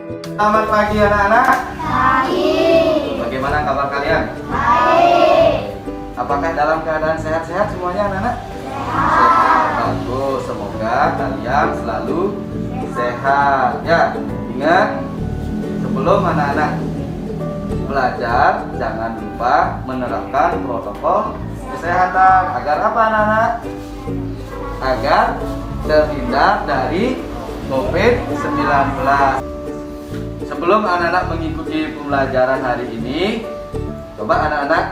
Selamat pagi anak-anak. Baik. Bagaimana kabar kalian? Baik. Apakah dalam keadaan sehat-sehat semuanya anak-anak? Sehat. Bagus, semoga kalian selalu sehat. Ya, ingat sebelum anak-anak belajar jangan lupa menerapkan protokol kesehatan. Agar apa anak-anak? Agar terhindar dari COVID-19. Sebelum anak-anak mengikuti pembelajaran hari ini, coba anak-anak,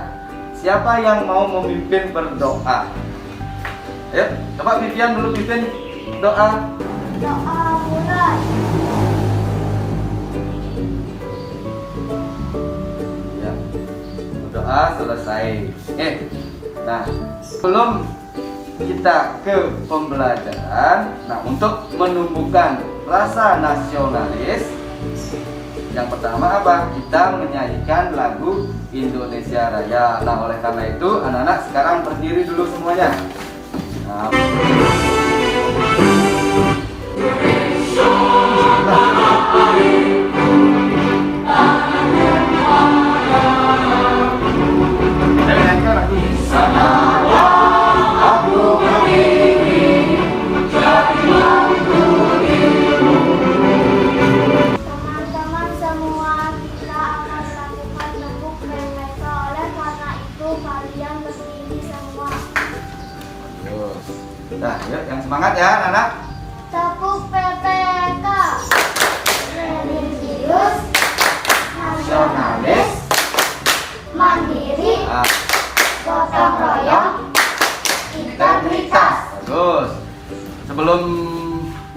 siapa yang mau memimpin berdoa? Ayo, coba Vivian dulu pimpin doa. Doa mulai. Ya, doa selesai. Nah, sebelum kita ke pembelajaran, nah untuk menumbuhkan rasa nasionalis, yang pertama apa? Kita menyanyikan lagu Indonesia Raya. Nah, oleh karena itu anak-anak sekarang berdiri dulu semuanya. Nah, Teman-teman semua, kita akan melakukan tepuk PPK. Oleh karena itu kalian berdiri semua. terus. Nah, yuk yang semangat ya anak-anak. Tepuk PPK. Religius, nasionalis, mandiri, Nah, gotong royong, integritas. bagus. Sebelum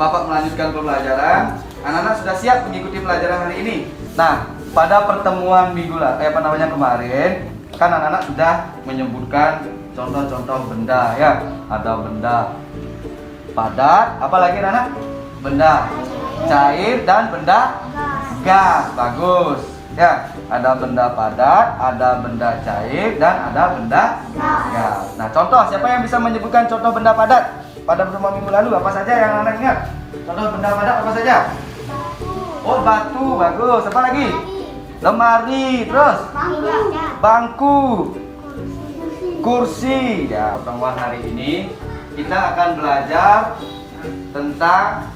Bapak melanjutkan pembelajaran, anak-anak sudah siap mengikuti pelajaran hari ini. Nah, pada pertemuan kemarin, kan anak-anak sudah menyebutkan contoh-contoh benda ya. Ada benda padat, apalagi anak-anak? Benda cair dan benda gas. Bagus. Ya, ada benda padat, ada benda cair dan ada benda gas. Nah, contoh siapa yang bisa menyebutkan contoh benda padat? Pada pertemuan minggu lalu apa saja yang anak ingat? Contoh benda padat apa saja? Oh, batu, bagus. Apa lagi? Lemari, terus bangku, kursi. Ya, pertemuan hari ini kita akan belajar tentang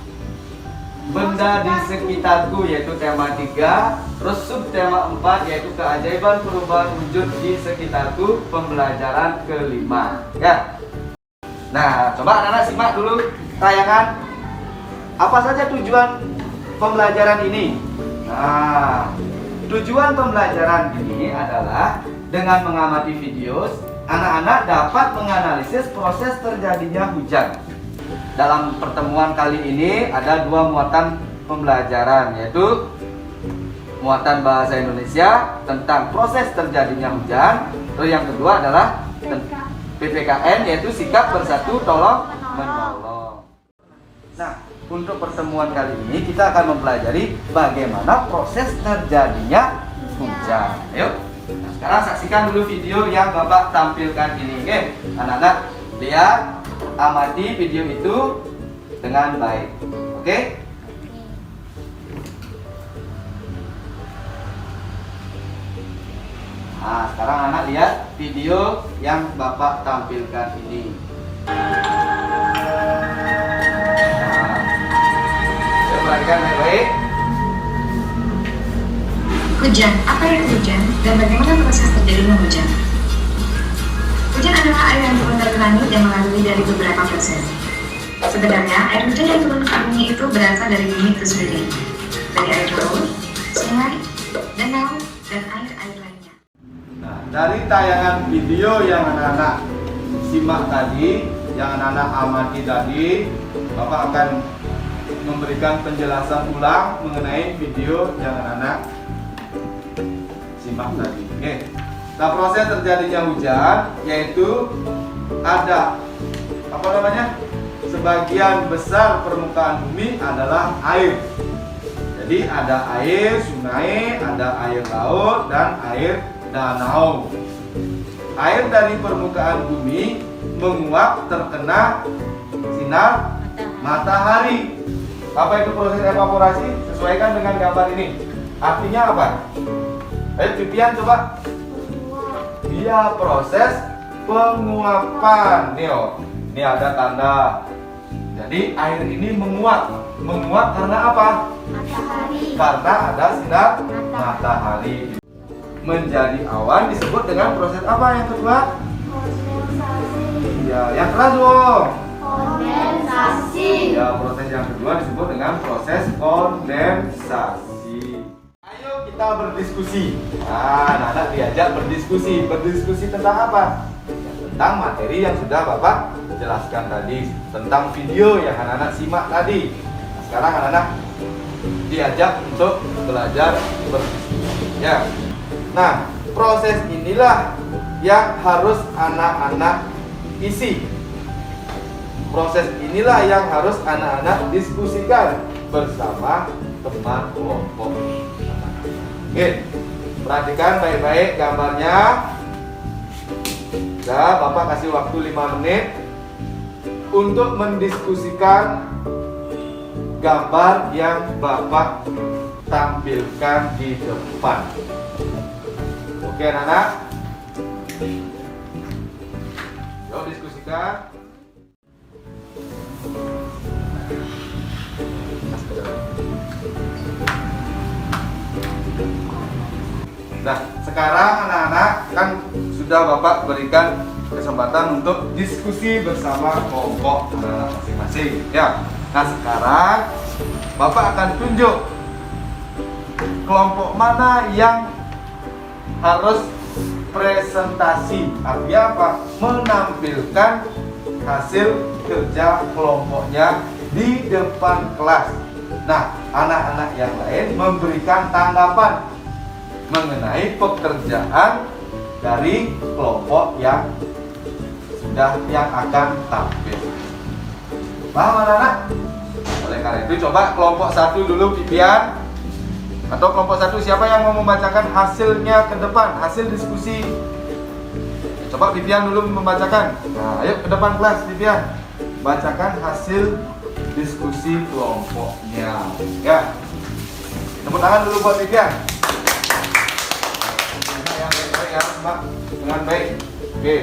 benda di sekitarku, yaitu tema 3, terus subtema 4 yaitu keajaiban perubahan wujud di sekitarku, pembelajaran kelima. Ya. Nah, coba anak-anak simak dulu tayangan. Apa saja tujuan pembelajaran ini? Nah, tujuan pembelajaran ini adalah dengan mengamati video, anak-anak dapat menganalisis proses terjadinya hujan. Dalam pertemuan kali ini ada 2 muatan pembelajaran, yaitu muatan bahasa Indonesia tentang proses terjadinya hujan. Terus yang kedua adalah PPKN, yaitu sikap bersatu tolong menolong. Nah, untuk pertemuan kali ini kita akan mempelajari bagaimana proses terjadinya hujan. Ayo, nah, sekarang saksikan dulu video yang Bapak tampilkan ini. Oke, anak-anak lihat, amati video itu dengan baik. Oke? Nah, sekarang anak lihat video yang Bapak tampilkan ini. Nah, coba perhatikan baik-baik. Hujan, apa itu hujan dan bagaimana proses terjadinya hujan? Hujan adalah air yang turun dari langit yang melalui dari beberapa proses. Sebenarnya, air hujan yang turun ke bumi itu berasal dari bumi itu sendiri, dari air laut, sungai, danau, dan air-air lainnya. Nah, dari tayangan video yang anak-anak simak tadi, yang anak-anak amati tadi, Bapak akan memberikan penjelasan ulang mengenai video yang anak-anak simak tadi. Oke. Nah, proses terjadinya hujan yaitu ada sebagian besar permukaan bumi adalah air. Jadi ada air sungai, ada air laut, dan air danau. Air dari permukaan bumi menguap terkena sinar matahari. Apa itu proses evaporasi? Sesuaikan dengan gambar ini. Artinya apa? Ayo Vivian coba. Iya, proses penguapan. Nih, oh. Ini ada tanda. Jadi air ini menguap. Menguap karena apa? Matahari. Karena ada sinar matahari. Menjadi awan disebut dengan proses apa yang kedua? Kondensasi. Iya, yang keras dong. Kondensasi. Ya, proses yang kedua disebut dengan proses kondensasi. Ayo kita berdiskusi. Nah, anak-anak diajak berdiskusi. Berdiskusi tentang apa? Ya, tentang materi yang sudah Bapak jelaskan tadi. Tentang video yang anak-anak simak tadi. Nah, sekarang anak-anak diajak untuk belajar berdiskusi. Ya. Nah, proses inilah yang harus anak-anak isi. Proses inilah yang harus anak-anak diskusikan bersama teman kelompok. Oke, perhatikan baik-baik gambarnya. Ya, Bapak kasih waktu 5 menit untuk mendiskusikan gambar yang Bapak tampilkan di depan. Oke, anak-anak. Yuk diskusikan. Nah, sekarang anak-anak kan sudah Bapak berikan kesempatan untuk diskusi bersama kelompok anak-anak masing-masing. Ya. Nah, sekarang Bapak akan tunjuk kelompok mana yang harus presentasi. Artinya apa? Menampilkan hasil kerja kelompoknya di depan kelas. Nah, anak-anak yang lain memberikan tanggapan mengenai pekerjaan dari kelompok yang akan tampil. Paham anak-anak? Oleh karena itu coba kelompok 1 dulu Vivian. Atau kelompok 1 siapa yang mau membacakan hasilnya ke depan, hasil diskusi. Coba Vivian dulu membacakan. Nah, ayo ke depan kelas Vivian. Bacakan hasil diskusi kelompoknya. Ya. Tepuk tangan dulu buat Vivian. Yang baik-baik ya, Mbak. Dengan baik. Oke.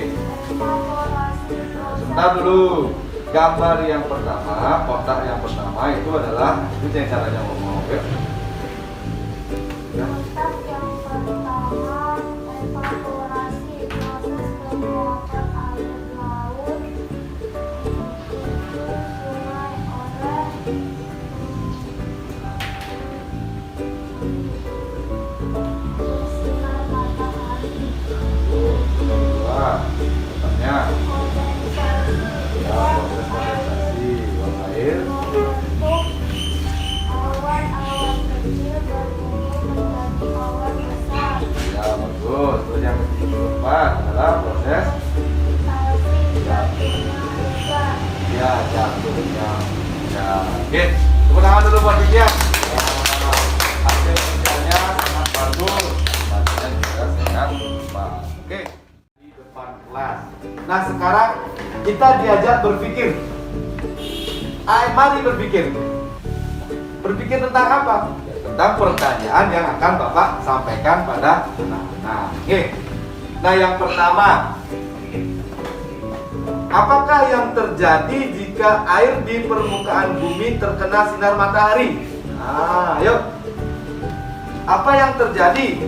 Sebentar dulu. Gambar yang pertama, kotak yang pertama itu adalah itu yang caranya ngomong. Oke. Ya. Kotak yang pertama, evaporasi proses penguapan air laut menuju sungai oleh sinar matahari. Wah, kotaknya. Kondensasi Ya, proses kondensasi uap air. membentuk awan-awan kecil berkumpul menjadi awan besar. Ya, bagus. Terus yang keempat adalah proses Jatuhnya hujan. ya jatuhnya. Ya, oke. Tepuk tangan dulu buat Vivian. Hasil kerjanya sangat bagus. Bacanya juga sangat bagus. Oke. Di depan kelas. Nah, sekarang kita diajak berpikir. Ayo, mari berpikir. Berpikir tentang apa? Ya, tentang pertanyaan yang akan Bapak sampaikan pada anak-anak. Oke. Nah, yang pertama, apakah yang terjadi jika air di permukaan bumi terkena sinar matahari? Nah, ayo. Apa yang terjadi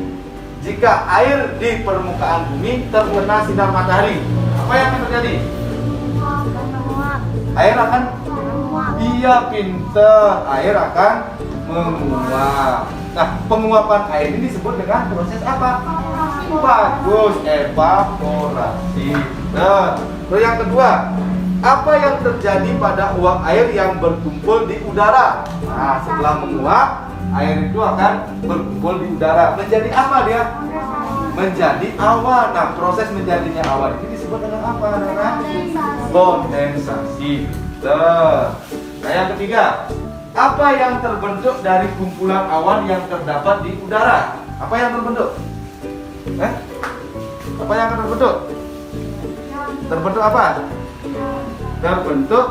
jika air di permukaan bumi terkena sinar matahari? Apa yang akan terjadi? Menguap. Air akan Menguap. Iya, pinter. Air akan menguap. Nah, penguapan air ini disebut dengan proses apa? Bagus, evaporasi. Nah, terus yang kedua, apa yang terjadi pada uap air yang berkumpul di udara? Nah, setelah menguap, air itu akan berkumpul di udara. Menjadi apa dia? Menjadi awan. Nah, proses menjadinya awan ini disebut dengan apa, anak-anak? Kondensasi. Nah, yang ketiga, apa yang terbentuk dari kumpulan awan yang terdapat di udara? Apa yang terbentuk? Apa yang terbentuk? Terbentuk apa? Terbentuk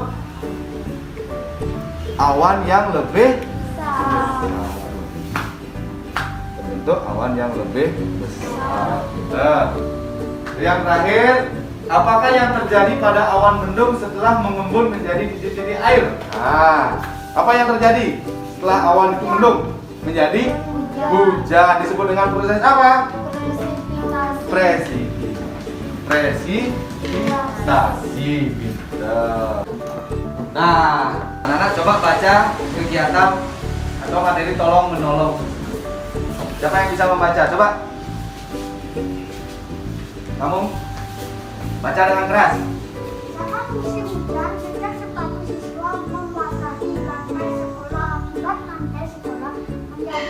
awan yang lebih besar. membentuk awan yang lebih besar. Yang terakhir, apakah yang terjadi pada awan mendung setelah mengembun menjadi titik-titik air? Nah, apa yang terjadi setelah awan itu mendung menjadi hujan? Disebut dengan proses apa? Presipitasi. Pintar. Nah, anak-anak coba baca kegiatan atau materi tolong menolong. Siapa yang bisa membaca? Coba. Kamu baca dengan keras. Saat musim hujan, sejak sepatu siswa membasahi lantai sekolah akibat lantai sekolah menjadi basah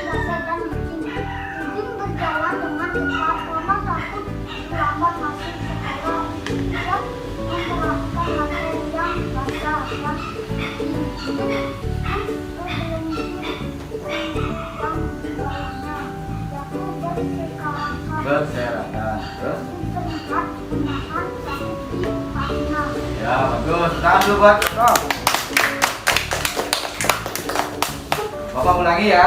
dan licin. Udin berjalan dengan cepat karena takut terlambat masuk sekolah. Dan memperhatikan lantai yang basah dan licin. Udin bergelincir dan di bawahnya jatuh Berserakan. Terus? terlihat menahan sakit di kakinya. Ya, bagus. Tangan dulu buat Rob. Bapak ulangi ya.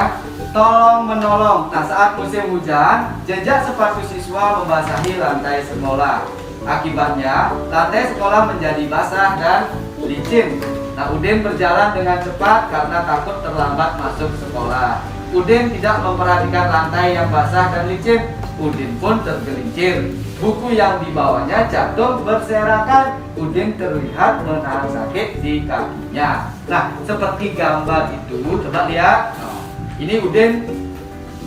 Tolong menolong. Nah, saat musim hujan, jejak sepatu siswa membasahi lantai sekolah. Akibatnya, lantai sekolah menjadi basah dan licin. Nah, Udin berjalan dengan cepat karena takut terlambat masuk sekolah. Udin tidak memperhatikan lantai yang basah dan licin. Udin pun tergelincir. Buku yang dibawanya jatuh berserakan. Udin terlihat menahan sakit di kakinya. Nah, seperti gambar itu, coba lihat. Ini Udin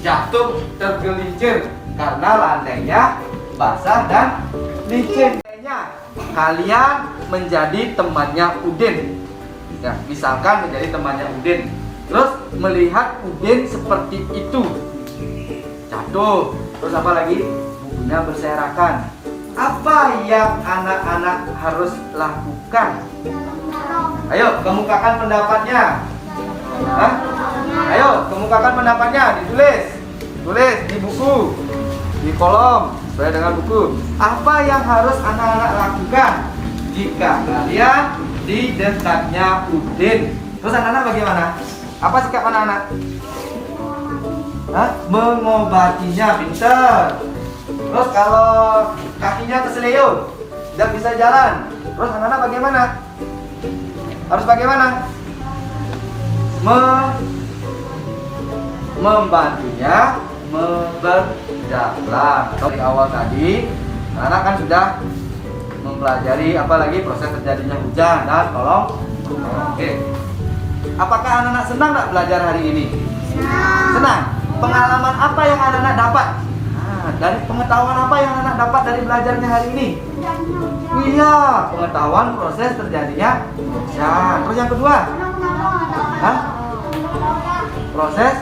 jatuh tergelincir karena lantainya basah dan licin. Kalian menjadi temannya Udin. Ya, misalkan menjadi temannya Udin. Terus melihat Udin seperti itu, jatuh. Terus apa lagi? Bukunya berserakan. Apa yang anak-anak harus lakukan? Ayo, kemukakan pendapatnya. Hah? Ayo, kemukakan pendapatnya. Ditulis. Tulis di buku, di kolom sesuai dengan buku. Apa yang harus anak-anak lakukan jika kalian di dekatnya Udin? Terus anak-anak bagaimana? Apa sikap anak-anak? Hah? Mengobatinya, pintar. Terus kalau kakinya keseleo, tidak bisa jalan, terus anak-anak bagaimana? Harus bagaimana? Membantunya berjalan. Atau di awal tadi, anak-anak kan sudah mempelajari apa lagi proses terjadinya hujan dan tolong. Oke. Apakah anak-anak senang nggak belajar hari ini? Senang. Pengalaman apa yang anak-anak dapat? Nah, dari pengetahuan apa yang anak dapat dari belajarnya hari ini? Iya, pengetahuan proses terjadinya hujan. Terus yang kedua? Hah? Proses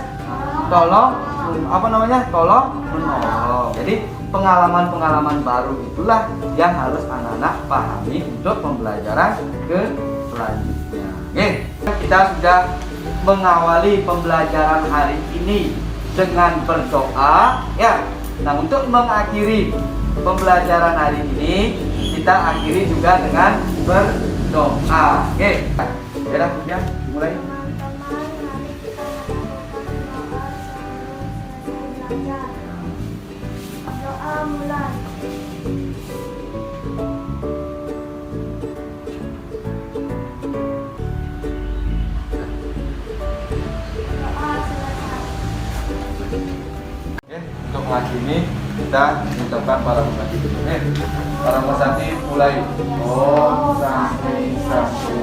tolong tolong menolong. Jadi pengalaman-pengalaman baru itulah yang harus anak-anak pahami untuk pembelajaran ke selanjutnya. Oke, kita sudah mengawali pembelajaran hari ini dengan berdoa, ya. Nah, untuk mengakhiri pembelajaran hari ini, kita akhiri juga dengan berdoa. Oke, ya, kemudian dimulai. Doa mulai. Doa selesai. Oke, untuk ngaji ini kita mengucapkan para pemerhati dulu. Para pemerhati mulai. Om Santi Santi.